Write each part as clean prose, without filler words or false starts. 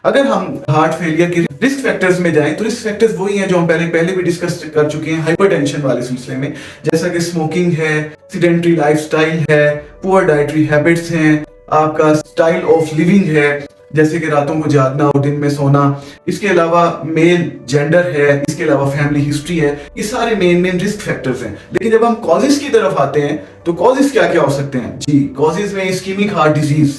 अगर हम heart failure के रिस्क फैक्टर्स में जाएं तो रिस्क फैक्टर्स वही हैं जो हम पहले भी डिस्कस कर चुके हैं हाइपरटेंशन वाले सिलसिले में, जैसा कि स्मोकिंग है, सीडेंटरी लाइफस्टाइल है, पुअर डाइटरी हैबिट्स हैं, आपका स्टाइल ऑफ लिविंग है, जैसे कि रातों को जागना और दिन में सोना, इसके अलावा मेल जेंडर है, इसके अलावा फैमिली हिस्ट्री है। ये सारे मेन रिस्क फैक्टर्स हैं। लेकिन जब हम कॉजेज की तरफ आते हैं तो कॉजेज क्या क्या हो सकते हैं जी। कॉजेज में इस्कीमिक हार्ट डिजीज,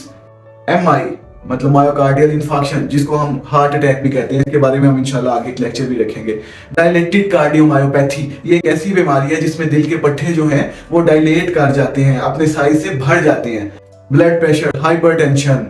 MI मतलब मायोकार्डियल इंफार्क्शन, जिसको हम हार्ट अटैक भी कहते हैं, इसके बारे में हम इंशाल्लाह आगे एक लेक्चर भी रखेंगे। डायलेटेड कार्डियोमायोपैथी, ये एक ऐसी बीमारी है जिसमें दिल के पट्टे जो हैं वो डायलेट कर जाते हैं, अपने साइज से बढ़ जाते हैं। Blood pressure, hypertension,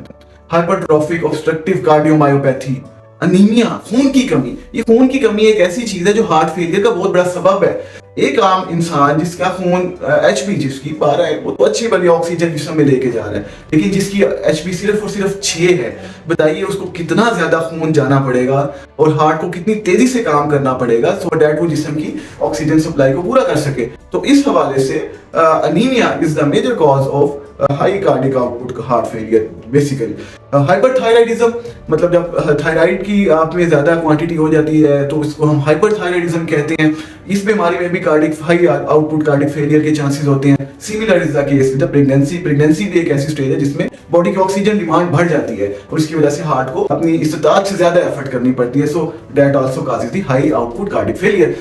hypertrophic obstructive cardiomyopathy, anaemia, खून की कमी। ये खून की कमी एक ऐसी चीज है जो हार्ट फेलियर का बहुत बड़ा सबब है। एक आम इंसान जिसका खून HB जिसकी 12 है, वो तो अच्छी वाली ऑक्सीजन जिस्म में लेके जा रहा है, लेकिन जिसकी HB सिर्फ और सिर्फ 6 है, बताइए उसको कितना ज्यादा खून जाना पड़ेगा और हार्ट को कितनी तेजी से काम करना पड़ेगा सो दैट वो जिस्म की ऑक्सीजन सप्लाई को पूरा कर सके। तो इस हवाले से anaemia is the major cause of high cardiac output heart failure basically. Hyperthyroidism मतलब जब थायराइड की आप में ज्यादा क्वांटिटी हो जाती है तो इसको हम हाइपरथायराइडिज्म कहते हैं। इस बीमारी में भी cardiac high output cardiac failure के चांसेस होते हैं। Similar is the case with pregnancy. Pregnancy भी एक ऐसी स्टेज है जिसमें बॉडी की ऑक्सीजन डिमांड बढ़ जाती है और इसकी वजह से हार्ट को अपनी इस्तादात से ज्यादा एफर्ट करनी पड़ती है, so that also causes the high output cardiac failure.